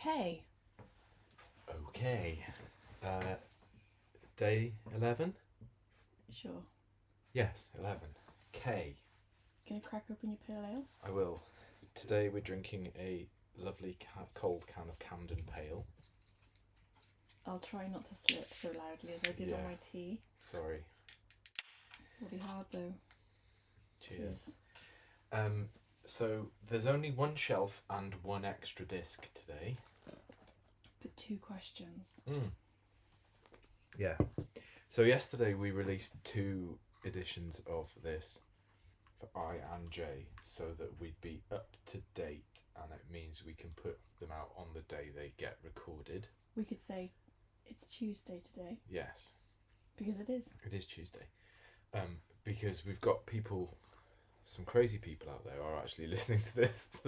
K. Okay. Day 11? Sure. Yes, 11. K. Gonna crack open your pale ale? I will. Today we're drinking a lovely cold can of Camden Pale. I'll try not to slip so loudly as I did on my tea. Sorry. It'll be hard though. Cheers. So there's only one shelf and one extra disc today. But 2 questions. Yeah. So yesterday we released 2 editions of this for I and J so that we'd be up to date, and it means we can put them out on the day they get recorded. We could say it's Tuesday today. Yes. Because it is. It is Tuesday. Because we've got people, some crazy people out there are actually listening to this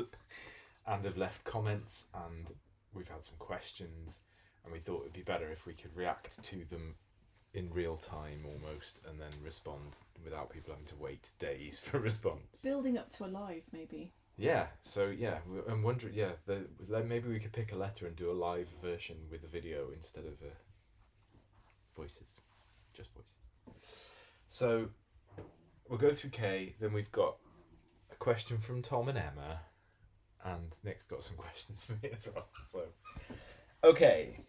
and have left comments, and we've had some questions, and we thought it'd be better if we could react to them in real time almost, and then respond without people having to wait days for a response. Building up to a live, maybe. Yeah, so yeah, I'm wondering, maybe we could pick a letter and do a live version with a video instead of voices, just voices. So we'll go through K, then we've got a question from Tom and Emma, and Nick's got some questions for me as well. So, okay.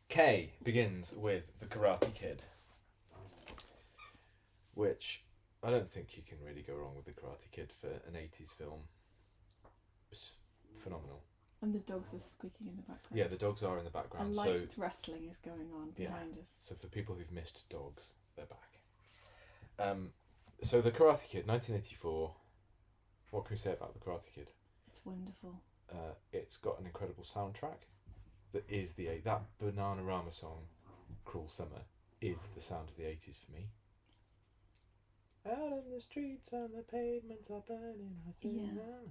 K begins with The Karate Kid, which I don't think you can really go wrong with The Karate Kid for an 80s film. It's phenomenal. And the dogs are squeaking in the background. Yeah, the dogs are in the background. A light wrestling is going on behind us. So for people who've missed dogs, they're back. So The Karate Kid, 1984. What can we say about The Karate Kid? It's wonderful. It's got an incredible soundtrack. That Bananarama song, Cruel Summer, is the sound of the 80s for me. Out in the streets and the pavements are burning.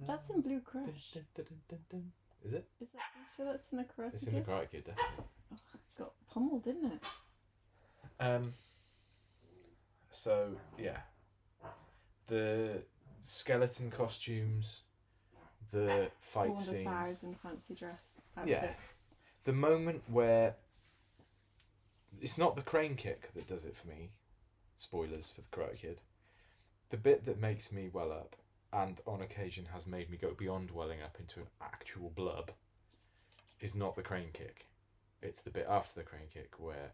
That's in Blue Crush. Dun, dun, dun, dun, dun. Is it? Is that? Are you sure that's in the Karate Kid? It's in the Karate Kid, definitely. Oh, got pummeled, didn't it? So yeah, the skeleton costumes, the fight scenes, flowers and fancy dress outfits. Yeah. The moment where it's not the crane kick that does it for me. Spoilers for the Karate Kid. The bit that makes me well up, and on occasion has made me go beyond welling up into an actual blub, is not the crane kick. It's the bit after the crane kick where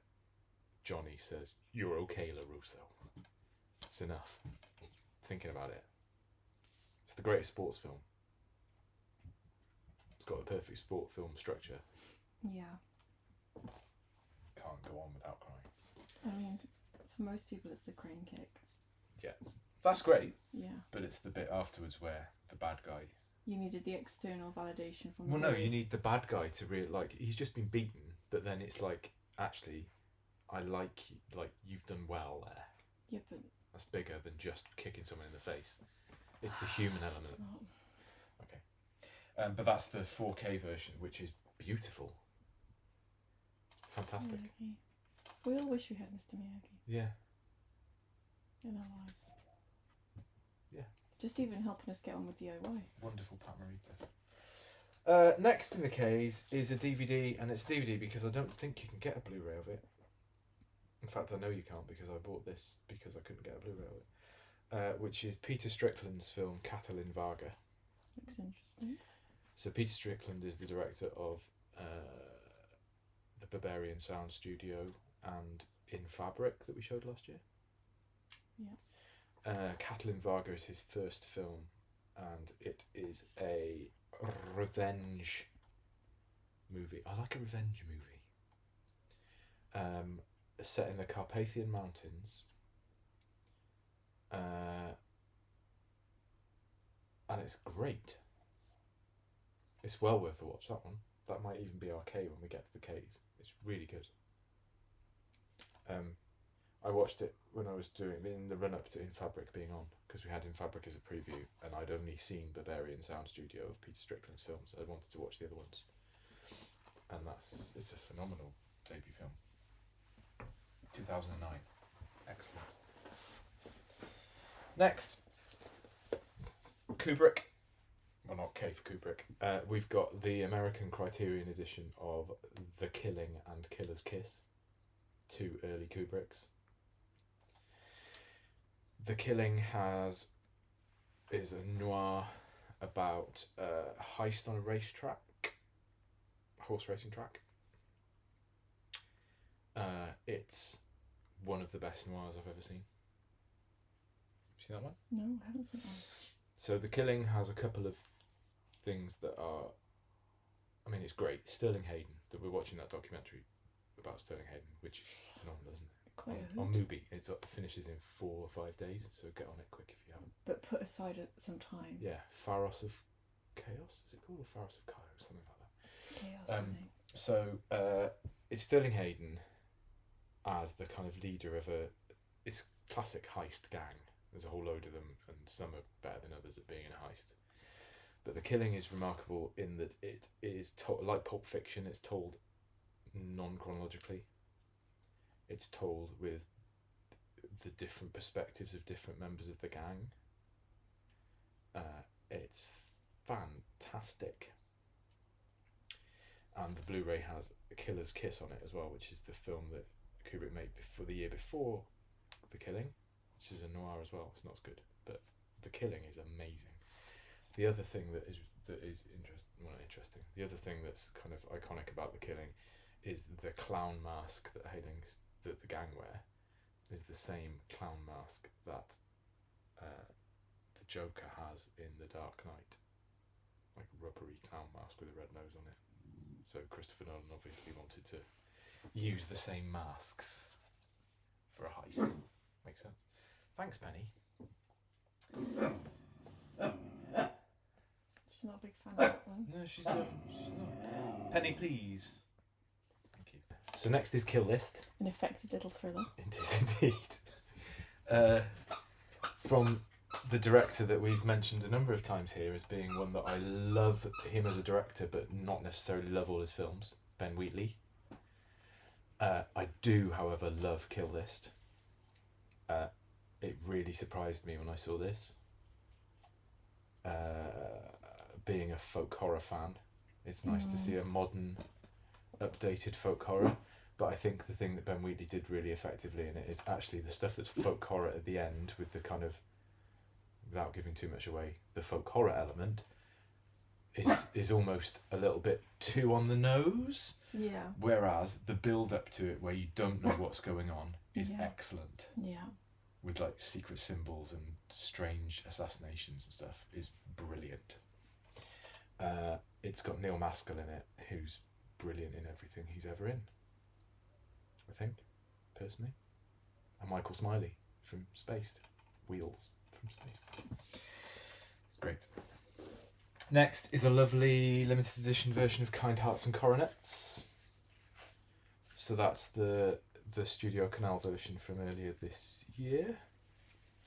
Johnny says, "You're okay, LaRusso." It's enough. Thinking about it. It's the greatest sports film. It's got the perfect sport film structure. Yeah. Can't go on without crying. I mean, for most people it's the crane kick. Yeah. That's great. Yeah. But it's the bit afterwards where the bad guy... You needed the external validation from the Well, no, boy. you need the bad guy to really... Like, he's just been beaten, but then it's like, actually, I like you. Like, you've done well there. Yeah, but... That's bigger than just kicking someone in the face. It's the human element. It's not. Okay. But that's the 4K version, which is beautiful. Fantastic. Miyagi. We all wish we had Mr. Miyagi Yeah. in our lives. Yeah. Just even helping us get on with DIY. Wonderful Pat Morita. Next in the case is a DVD, and it's DVD because I don't think you can get a Blu-ray of it. In fact, I know you can't because I bought this because I couldn't get a Blu-ray of it. Which is Peter Strickland's film Catalan Varga. Looks interesting. So Peter Strickland is the director of the Barbarian Sound Studio and In Fabric that we showed last year. Yeah. Catalan Varga is his first film, and it is a revenge movie. I like a revenge movie. Set in the Carpathian Mountains. And it's great. It's well worth a watch, that one. That might even be our K when we get to the Ks. It's really good. I watched it when I was doing in the run up to In Fabric being on, because we had In Fabric as a preview, and I'd only seen Barbarian Sound Studio of Peter Strickland's films. I wanted to watch the other ones, and it's a phenomenal debut film. 2009, excellent. Next, Kubrick, well, not K for Kubrick. We've got the American Criterion edition of The Killing and Killer's Kiss, 2 early Kubricks. The Killing is a noir about a heist on a racetrack, horse racing track. It's one of the best noirs I've ever seen. Seen that one? No, I haven't seen one. So The Killing has a couple of things that are, I mean, it's great. Sterling Hayden, that we're watching that documentary about Sterling Hayden, which is phenomenal, isn't it? On Mubi. It finishes in 4 or 5 days, so get on it quick if you haven't. But put aside some time. Yeah, Pharos of Chaos, is it called? Or Pharos of Chaos, something like that. Chaos, I think. So it's Sterling Hayden as the kind of leader of it's classic heist gang. There's a whole load of them, and some are better than others at being in a heist. But The Killing is remarkable in that it is like Pulp Fiction. It's told non-chronologically. It's told with the different perspectives of different members of the gang. It's fantastic. And the Blu-ray has A Killer's Kiss on it as well, which is the film that Kubrick made the year before The Killing, which is a noir as well. It's not as good, but The Killing is amazing. The other thing that is interesting. The other thing that's kind of iconic about The Killing is the clown mask that the gang wear is the same clown mask that the Joker has in The Dark Knight, like a rubbery clown mask with a red nose on it. So Christopher Nolan obviously wanted to use the same masks for a heist. Makes sense. Thanks, Penny. She's not a big fan of that one. No, she's not. Penny, please. Thank you. So next is Kill List. An effective little thriller. It is indeed. From the director that we've mentioned a number of times here as being one that I love him as a director, but not necessarily love all his films, Ben Wheatley. I do, however, love Kill List. It really surprised me when I saw this. Being a folk horror fan, it's nice to see a modern, updated folk horror. But I think the thing that Ben Wheatley did really effectively in it is actually the stuff that's folk horror at the end, with the kind of, without giving too much away, the folk horror element is almost a little bit too on the nose. Yeah. Whereas the build up to it, where you don't know what's going on, is Yeah. excellent. Yeah. With like secret symbols and strange assassinations and stuff, is brilliant. It's got Neil Maskell in it, who's brilliant in everything he's ever in, I think, personally. And Michael Smiley from Spaced. Wheels from Spaced. It's great. Next is a lovely limited edition version of Kind Hearts and Coronets. So that's the Studio Canal version from earlier this year.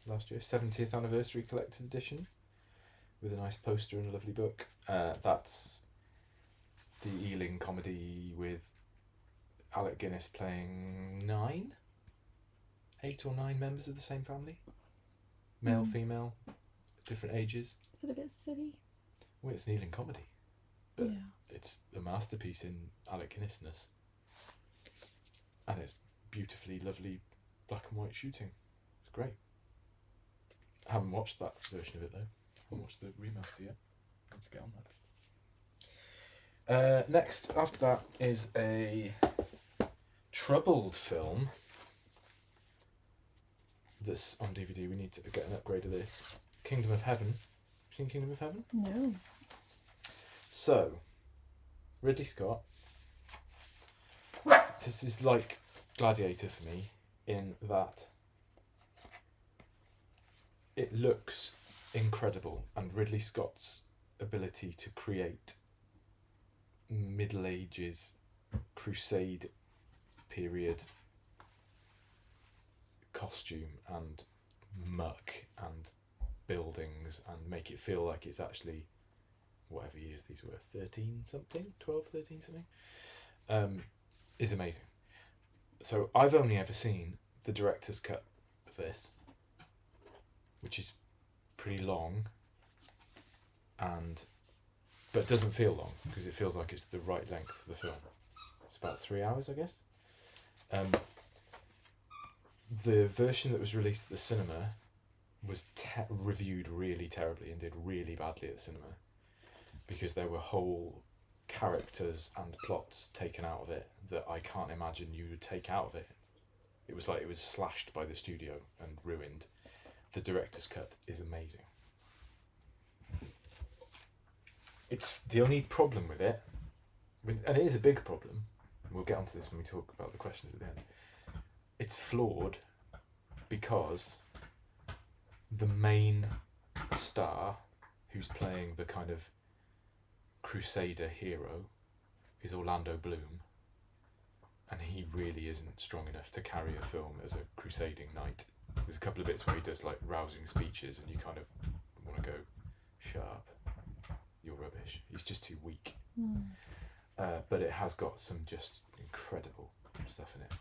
Last year, 70th anniversary collector's edition, with a nice poster and a lovely book. That's the Ealing comedy with Alec Guinness playing 8 or 9 members of the same family. Male, female, different ages. Is it a bit silly? Well, it's an Ealing comedy, but Yeah. it's a masterpiece in Alec Guinnessness. And it's beautifully lovely black and white shooting. It's great. I haven't watched that version of it though. I haven't watched the remaster yet. Let's get on that. Next, after that, is a troubled film that's on DVD. We need to get an upgrade of this. Kingdom of Heaven. Seen Kingdom of Heaven? No. So, Ridley Scott. This is like Gladiator for me, in that it looks incredible, and Ridley Scott's ability to create Middle Ages, Crusade period costume and muck and buildings and make it feel like it's actually whatever years these were, 13 something, 12, 13 something, is amazing. So I've only ever seen the director's cut of this, which is pretty long, and but it doesn't feel long because it feels like it's the right length for the film. It's about 3 hours, I guess. The version that was released at the cinema was reviewed really terribly and did really badly at the cinema because there were whole characters and plots taken out of it that I can't imagine you would take out of it. It was like it was slashed by the studio and ruined. The director's cut is amazing. It's the only problem with it, and it is a big problem. We'll get onto this when we talk about the questions at the end. It's flawed because the main star, who's playing the kind of crusader hero, is Orlando Bloom, and he really isn't strong enough to carry a film as a crusading knight. There's a couple of bits where he does like rousing speeches and you kind of want to go, shut up, you're rubbish. He's just too weak. But it has got some just incredible stuff in it.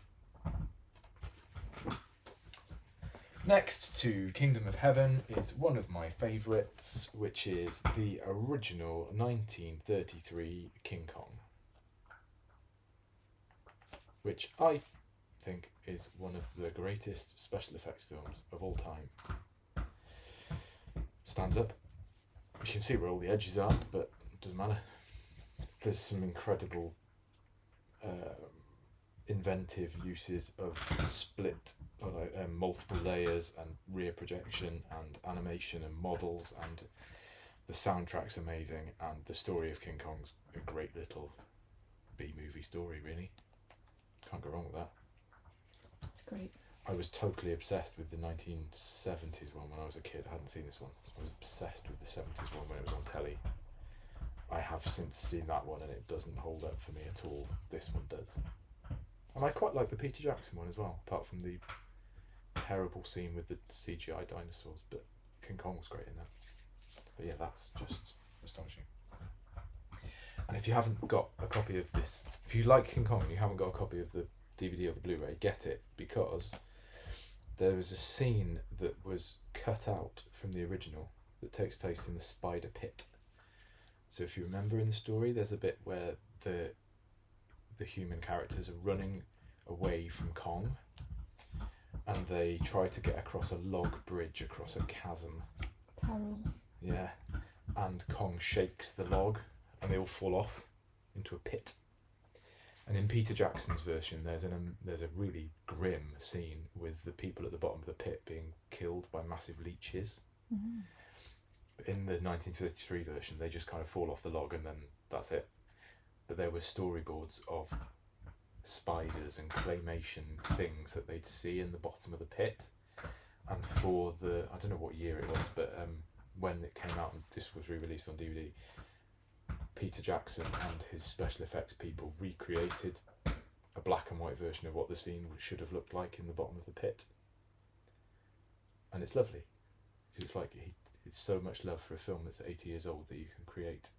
Next to Kingdom of Heaven is one of my favourites, which is the original 1933 King Kong, which I think is one of the greatest special effects films of all time. Stands up. You can see where all the edges are, but it doesn't matter. There's some incredible inventive uses of split multiple layers and rear projection and animation and models, and the soundtrack's amazing, and the story of King Kong's a great little B-movie story, really. Can't go wrong with that. It's great. I was totally obsessed with the 1970s one when I was a kid. I hadn't seen this one. I was obsessed with the 70s one when it was on telly. I have since seen that one and it doesn't hold up for me at all. This one does. And I quite like the Peter Jackson one as well, apart from the terrible scene with the CGI dinosaurs, but King Kong was great in that. But yeah, that's just astonishing. And if you haven't got a copy of this, if you like King Kong and you haven't got a copy of the DVD or the Blu-ray, get it, because there was a scene that was cut out from the original that takes place in the spider pit. So if you remember in the story, there's a bit where the human characters are running away from Kong and they try to get across a log bridge across a chasm. Peril. Yeah. And Kong shakes the log and they all fall off into a pit. And in Peter Jackson's version, there's a really grim scene with the people at the bottom of the pit being killed by massive leeches. Mm-hmm. But in the 1933 version, they just kind of fall off the log and then that's it. But there were storyboards of spiders and claymation things that they'd see in the bottom of the pit. And for the, I don't know what year it was, but when it came out and this was re-released on DVD, Peter Jackson and his special effects people recreated a black and white version of what the scene should have looked like in the bottom of the pit. And it's lovely. Because it's like, it's so much love for a film that's 80 years old that you can create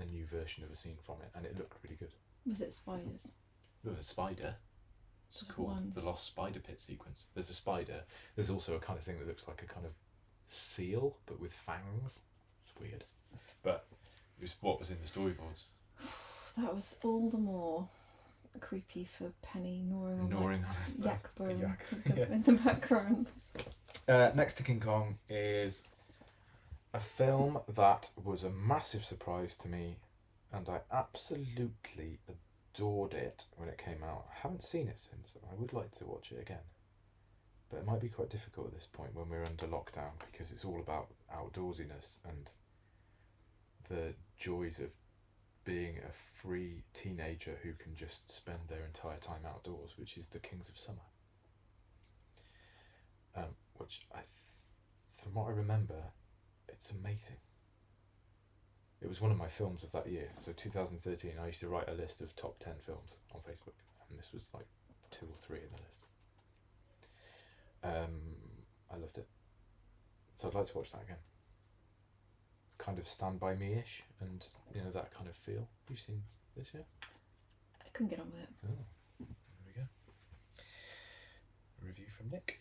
a new version of a scene from it, and it looked really good. Was it spiders? There was a spider. It's called One. the Lost Spider Pit sequence. There's a spider. There's also a kind of thing that looks like a kind of seal, but with fangs. It's weird. But it was what was in the storyboards. That was all the more creepy for Penny gnawing on yak bone in the background. Next to King Kong is a film that was a massive surprise to me, and I absolutely adored it when it came out. I haven't seen it since. I would like to watch it again, but it might be quite difficult at this point when we're under lockdown, because it's all about outdoorsiness and the joys of being a free teenager who can just spend their entire time outdoors, which is The Kings of Summer. Which from what I remember, it's amazing. It was one of my films of that year. So 2013, I used to write a list of top 10 films on Facebook, and this was like 2 or 3 in the list. I loved it. So I'd like to watch that again. Kind of Stand By Me-ish, and that kind of feel. You've seen this yet? I couldn't get on with it. Oh, there we go. A review from Nick.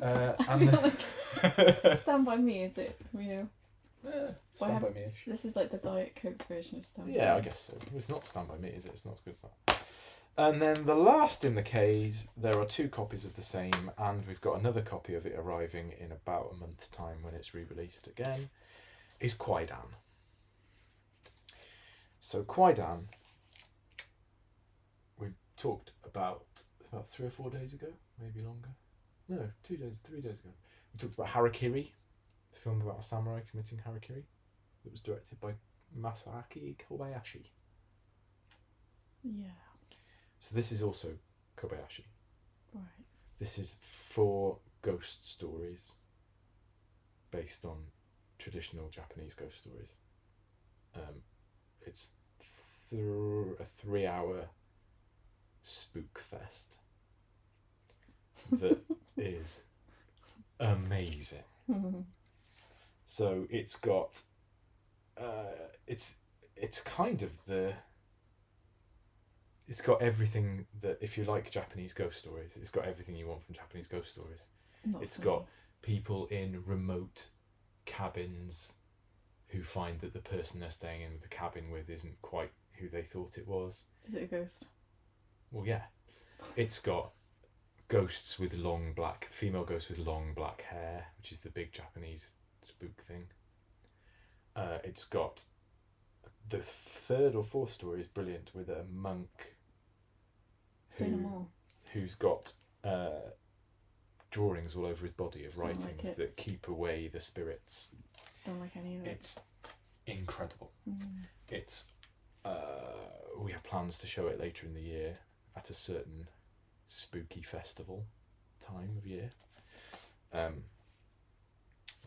And Stand By Me, is it? Stand By Me-ish. This is like the Diet Coke version of Stand By Me. Yeah, I guess so. It's not Stand By Me, is it? It's not as good as that. And then the last in the case, there are 2 copies of the same, and we've got another copy of it arriving in about a month's time when it's re-released again, is Kwaidan. So Kwaidan, we talked about 3 or 4 days ago, maybe longer. No, 3 days ago. We talked about Harakiri, the film about a samurai committing harakiri, that was directed by Masaaki Kobayashi. Yeah. So this is also Kobayashi. Right. This is 4 ghost stories based on traditional Japanese ghost stories. It's a 3-hour spook fest that is amazing. So it's got it's kind of it's got everything that, if you like Japanese ghost stories, it's got everything you want from Japanese ghost stories. It's got people in remote cabins who find that the person they're staying in the cabin with isn't quite who they thought it was. Is it a ghost? Well, yeah. It's got ghosts with female ghosts with long black hair, which is the big Japanese spook thing. It's got the 3rd or 4th story is brilliant, with a monk who's got drawings all over his body of writings that keep away the spirits. Don't like any of it. It's incredible. It's we have plans to show it later in the year at a certain spooky festival time of year.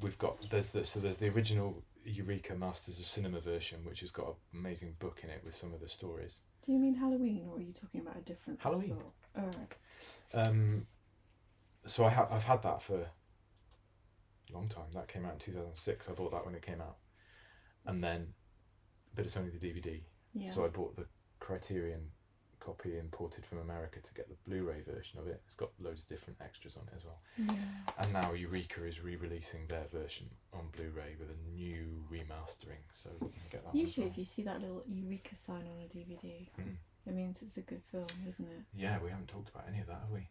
We've got there's the original Eureka Masters of Cinema version, which has got an amazing book in it with some of the stories. Do you mean Halloween, or are you talking about a different Halloween? festival? Oh, right. So I've had that for a long time. That came out in 2006. I bought that when it came out, but it's only the DVD. Yeah. So I bought the Criterion copy imported from America to get the Blu-ray version of it. It's got loads of different extras on it as well. Yeah. And now Eureka is re-releasing their version on Blu-ray with a new remastering, so we can get that. Usually, if you see that little Eureka sign on a DVD, it means it's a good film, isn't it? Yeah, we haven't talked about any of that, have we?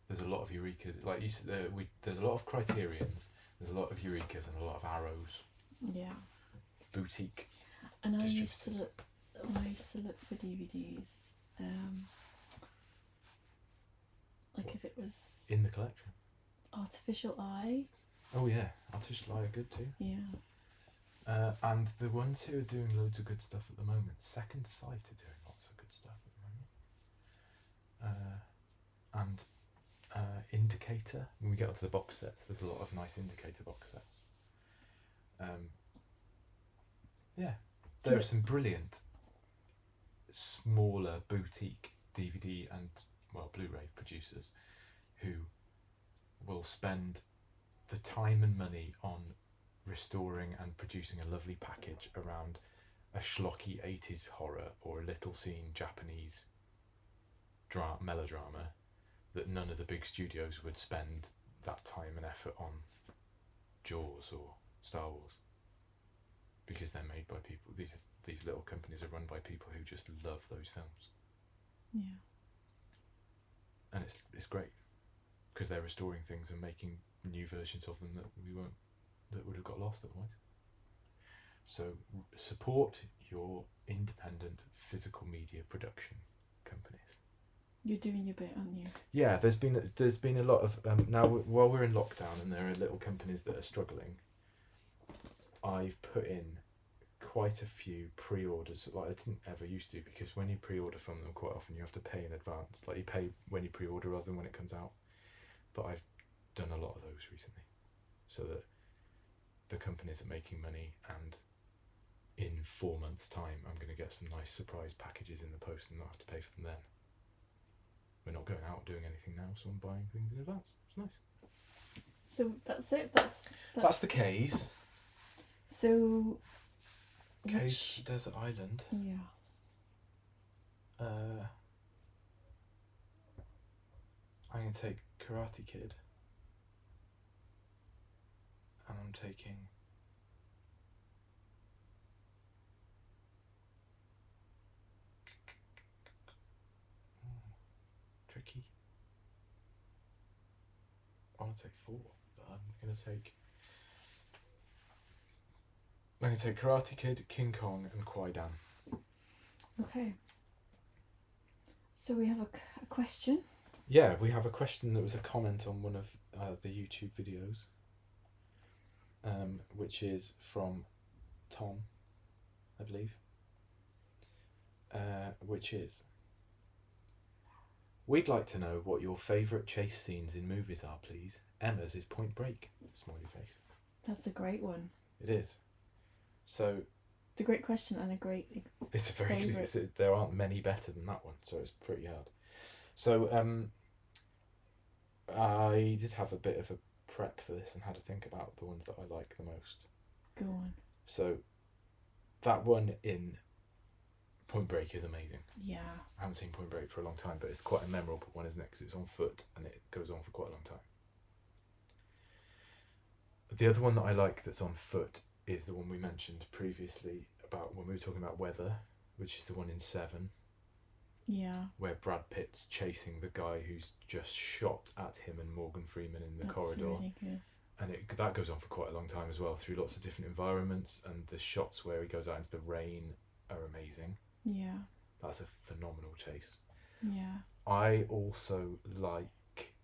There's a lot of Eurekas. Like you said, there's a lot of Criterions. There's a lot of Eurekas and a lot of Arrows. Yeah. Boutique. And I used to look for DVDs. Like if it was in the collection. Artificial Eye. Oh yeah, Artificial Eye are good too. Yeah. And the ones who are doing loads of good stuff at the moment, Second Sight are doing lots of good stuff at the moment. And Indicator. When we get onto the box sets, there's a lot of nice Indicator box sets. Yeah, there are some brilliant smaller boutique DVD and Blu-ray producers who will spend the time and money on restoring and producing a lovely package around a schlocky 80s horror or a little scene Japanese melodrama that none of the big studios would spend that time and effort on Jaws or Star Wars, because they're made by people. These little companies are run by people who just love those films. Yeah. And it's great because they're restoring things and making new versions of them that would have got lost otherwise. So support your independent physical media production companies. You're doing your bit, aren't you? Yeah, there's been a lot of now while we're in lockdown and there are little companies that are struggling. I've put in quite a few pre-orders, like I didn't ever used to, because when you pre-order from them, quite often you have to pay in advance. Like you pay when you pre-order rather than when it comes out. But I've done a lot of those recently, so that the companies are making money, and in 4 months' time, I'm going to get some nice surprise packages in the post and not have to pay for them then. We're not going out doing anything now, so I'm buying things in advance. It's nice. So that's it. That's the K's. So. K's Desert Island. Yeah. I'm going to take Karate Kid. And I'm taking tricky. I want to take 4, but I'm going to take Karate Kid, King Kong, and Kwaidan. Okay. So we have a question. Yeah, we have a question that was a comment on one of the YouTube videos, which is from Tom, I believe, which is, we'd like to know what your favourite chase scenes in movies are, please. Emma's is Point Break, smiley face. That's a great one. It is. So... It's a great question and a great It's a very... there aren't many better than that one, so it's pretty hard. So, I did have a bit of a prep for this and had to think about the ones that I like the most. Go on. So, that one in Point Break is amazing. Yeah. I haven't seen Point Break for a long time, but it's quite a memorable one, isn't it? Because it's on foot and it goes on for quite a long time. The other one that I like that's on foot is the one we mentioned previously about when we were talking about weather, which is the one in 7. Yeah. Where Brad Pitt's chasing the guy who's just shot at him and Morgan Freeman in the corridor. That's really good. And that goes on for quite a long time as well, through lots of different environments, and the shots where he goes out into the rain are amazing. Yeah. That's a phenomenal chase. Yeah. I also like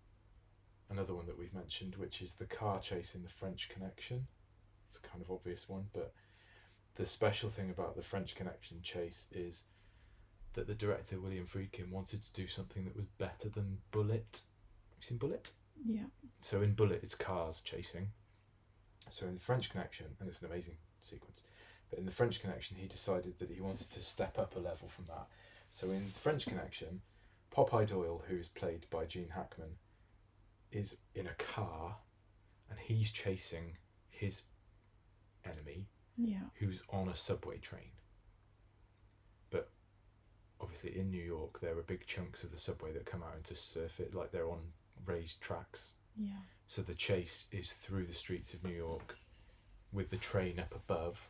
another one that we've mentioned, which is the car chase in The French Connection. It's a kind of obvious one, but the special thing about the French Connection chase is that the director, William Friedkin, wanted to do something that was better than Bullet. Have you seen Bullet? Yeah. So in Bullet, it's cars chasing. So in The French Connection, and it's an amazing sequence, but in The French Connection, he decided that he wanted to step up a level from that. So in The French Connection, Popeye Doyle, who is played by Gene Hackman, is in a car, and he's chasing his enemy, who's on a subway train. But obviously in New York, there are big chunks of the subway that come out into surface, like they're on raised tracks. Yeah. So the chase is through the streets of New York with the train up above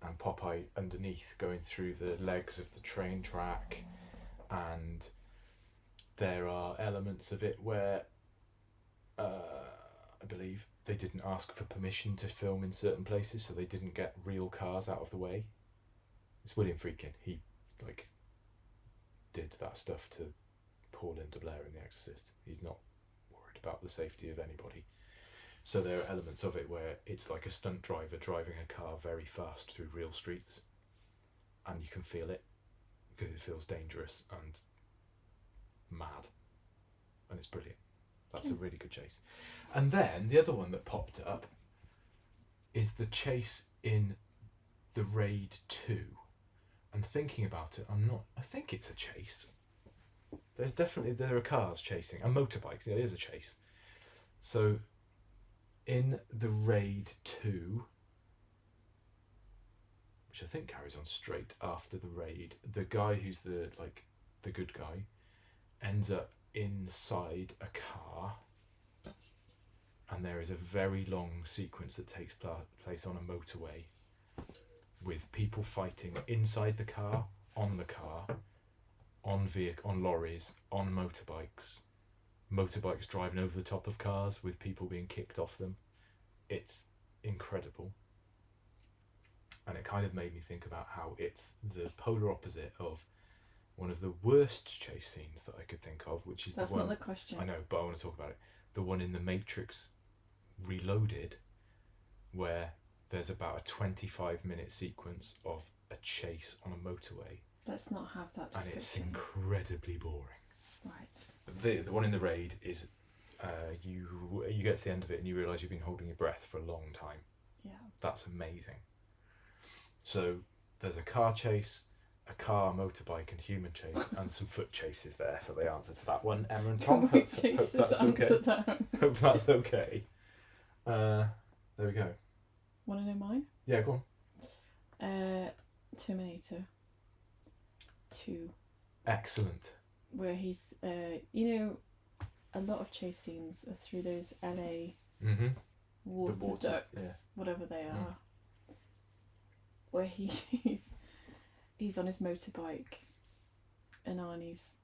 and Popeye underneath going through the legs of the train track. And there are elements of it where I believe they didn't ask for permission to film in certain places, so they didn't get real cars out of the way. It's William Friedkin. He did that stuff to Paul Linda Blair in The Exorcist. He's not worried about the safety of anybody. So there are elements of it where it's like a stunt driver driving a car very fast through real streets, and you can feel it because it feels dangerous and mad, and it's brilliant. That's a really good chase. And then the other one that popped up is the chase in The Raid 2. And thinking about it, I think it's a chase. There are cars chasing, and motorbikes, it is a chase. So in The Raid 2, which I think carries on straight after The Raid, the guy who's the good guy ends up inside a car, and there is a very long sequence that takes place on a motorway with people fighting inside the car, on lorries, on motorbikes driving over the top of cars with people being kicked off them. It's incredible. And it kind of made me think about how it's the polar opposite of one of the worst chase scenes that I could think of, which is That's the one... not the question. I know, but I want to talk about it. The one in The Matrix Reloaded, where there's about a 25-minute sequence of a chase on a motorway. Let's not have that description. And it's incredibly boring. Right. The one in The Raid is you get to the end of it and you realise you've been holding your breath for a long time. Yeah. That's amazing. So there's a car chase, a car, motorbike and human chase, and some foot chases there for the answer to that one. Emma and Tom, hope that's okay. Hope that's okay. There we go. Want to know mine? Yeah, go on. Terminator 2. Excellent. Where he's, a lot of chase scenes are through those LA water ducts, whatever they are. Where he's on his motorbike and Arnie's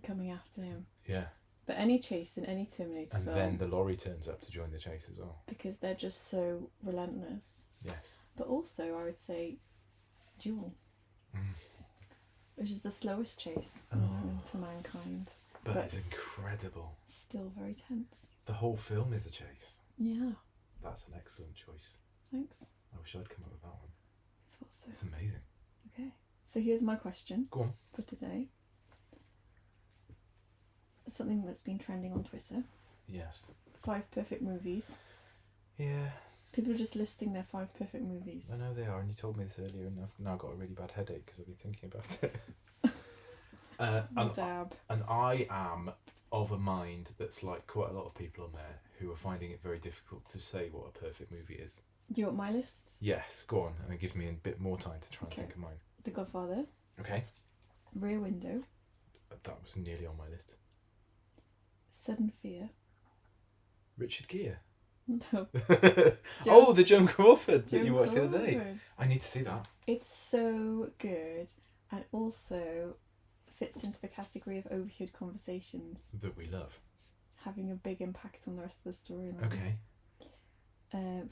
coming after him. Yeah. But any chase in any Terminator And film, then the lorry turns up to join the chase as well. because they're just so relentless. Yes. But also, I would say, Duel, which is the slowest chase known to mankind. But it's incredible. Still very tense. The whole film is a chase. Yeah. That's an excellent choice. Thanks. I wish I'd come up with that one. Thought so. It's amazing. Okay. So here's my question. Go on. For today. Something that's been trending on Twitter. Yes. 5 perfect movies. Yeah. People are just listing their 5 perfect movies. I know they are, and you told me this earlier, and I've now got a really bad headache because I've been thinking about it. And I am of a mind that's like quite a lot of people on there who are finding it very difficult to say what a perfect movie is. Do you want my list? Yes, go on, and it gives me a bit more time to try and think of mine. The Godfather. Okay. Rear Window. That was nearly on my list. Sudden Fear. Richard Gere. No. Oh, the Joan Crawford that you watched the other day. I need to see that. It's so good, and also fits into the category of overheard conversations. That we love. Having a big impact on the rest of the storyline. Okay.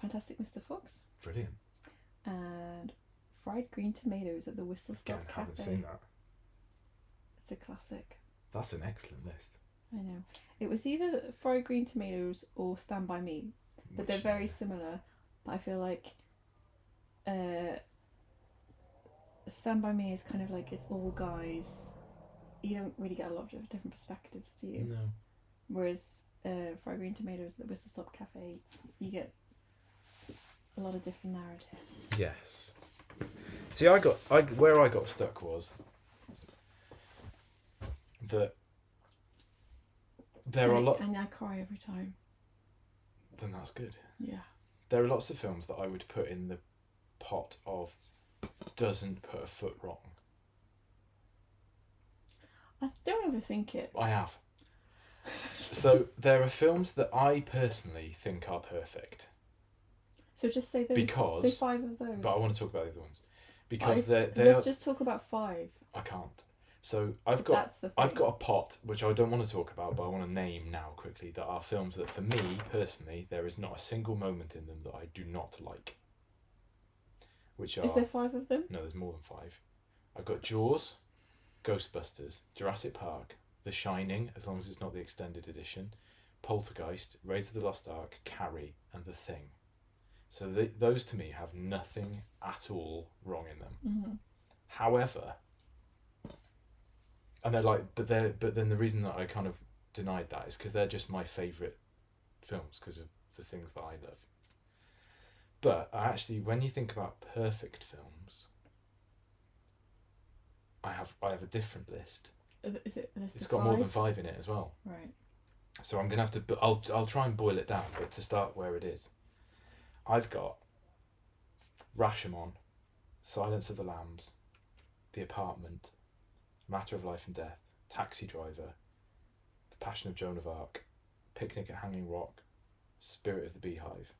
Fantastic Mr. Fox. Brilliant. And Fried Green Tomatoes at the Whistle Stop Cafe. I haven't seen that. It's a classic. That's an excellent list. I know. It was either Fried Green Tomatoes or Stand By Me, but they're very similar. But I feel like Stand By Me is kind of like it's all guys. You don't really get a lot of different perspectives, do you? No. Whereas Fried Green Tomatoes at the Whistle Stop Cafe, you get a lot of different narratives. Yes. See, where I got stuck was that there are a lot. And I cry every time. Then that's good. Yeah. There are lots of films that I would put in the pot of doesn't put a foot wrong. I don't overthink it. I have. So there are films that I personally think are perfect. So just say those. Because say 5 of those. But I want to talk about the other ones because let's just talk about 5. I can't. So I've got a pot which I don't want to talk about, but I want to name now quickly that are films that for me personally there is not a single moment in them that I do not like. Which are? Is there 5 of them? No, there's more than 5. I've got Jaws, Ghostbusters, Jurassic Park, The Shining, as long as it's not the extended edition, Poltergeist, Raiders of the Lost Ark, Carrie, and The Thing. So those to me have nothing at all wrong in them. Mm-hmm. However, and they're like, but then the reason that I kind of denied that is because they're just my favourite films because of the things that I love. But actually, when you think about perfect films, I have a different list. Is it a list It's of got 5? more than 5 in it as well. Right. So I'm gonna have to. But I'll try and boil it down. But to start where it is, I've got Rashomon, Silence of the Lambs, The Apartment, Matter of Life and Death, Taxi Driver, The Passion of Joan of Arc, Picnic at Hanging Rock, Spirit of the Beehive.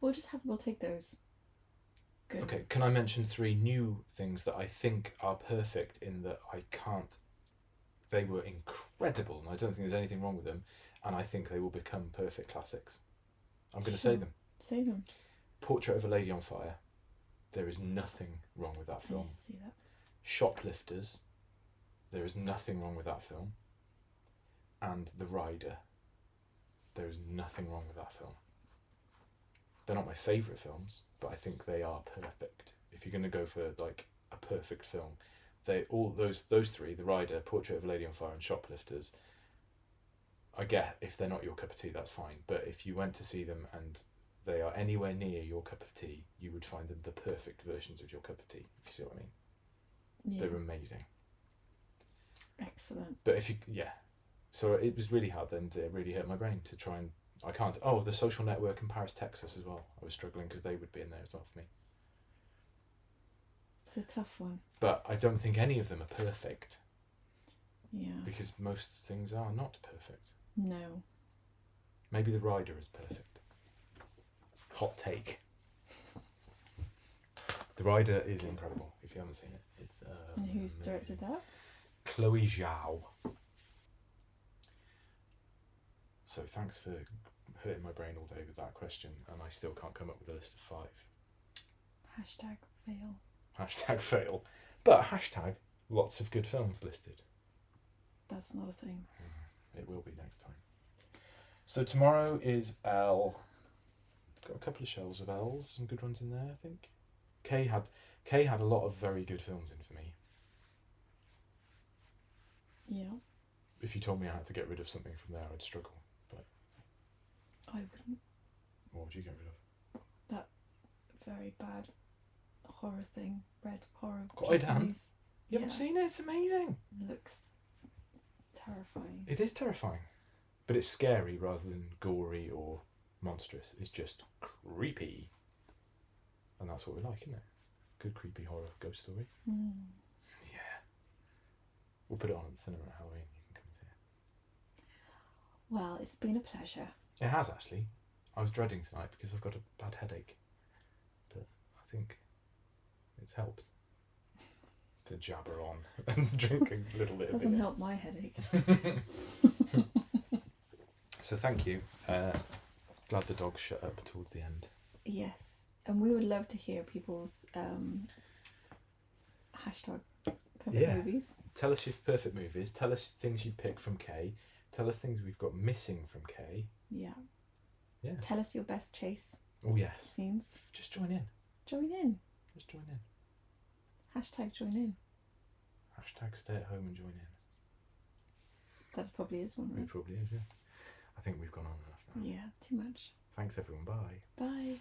We'll take those. Good. Okay, can I mention 3 new things that I think are perfect in that I can't... They were incredible and I don't think there's anything wrong with them and I think they will become perfect classics. I'm going to say them. Say them. Portrait of a Lady on Fire. There is nothing wrong with that film. I need to see that. Shoplifters. There is nothing wrong with that film. And The Rider. There is nothing wrong with that film. They're not my favourite films, but I think they are perfect. If you're going to go for like a perfect film, those 3, The Rider, Portrait of a Lady on Fire and Shoplifters, I get if they're not your cup of tea, that's fine. But if you went to see them and they are anywhere near your cup of tea, you would find them the perfect versions of your cup of tea, if you see what I mean. Yeah. They're amazing. Excellent. But so it was really hard then to really hurt my brain to try and, I can't, The Social Network in Paris, Texas as well. I was struggling because they would be in there as well for me. It's a tough one. But I don't think any of them are perfect. Yeah. Because most things are not perfect. No. Maybe The Rider is perfect. Hot take. The Rider is incredible if you haven't seen it. It's and who's directed that? Chloe Zhao. So thanks for hurting my brain all day with that question, and I still can't come up with a list of 5. #fail. #fail. But lots of good films listed. That's not a thing. It will be next time. So tomorrow is L. Got a couple of shelves of L's, some good ones in there, I think. K had a lot of very good films in for me. Yeah. If you told me I had to get rid of something from there, I'd struggle. But I wouldn't. what would you get rid of? That very bad horror thing. Red horror. Kwaidan? Japanese. You haven't seen it? It's amazing. Looks terrifying. It is terrifying. But it's scary rather than gory or monstrous. It's just creepy. And that's what we like, isn't it? Good creepy horror ghost story. Yeah. We'll put it on at the cinema at Halloween. You can come and see it. Well, it's been a pleasure. It has, actually. I was dreading tonight because I've got a bad headache. But I think it's helped to jabber on and drink a little bit of beer. Doesn't help my headache. So thank you. Glad the dog shut up towards the end. Yes. And we would love to hear people's #perfect movies. Tell us your perfect movies. Tell us things you'd pick from K. Tell us things we've got missing from K. Yeah. Yeah. Tell us your best chase Oh, yes. scenes. Just join in. Join in. Just join in. #join in. #stay at home and join in. That probably is one, It right? probably is, yeah. I think we've gone on enough now. Yeah, too much. Thanks, everyone. Bye. Bye.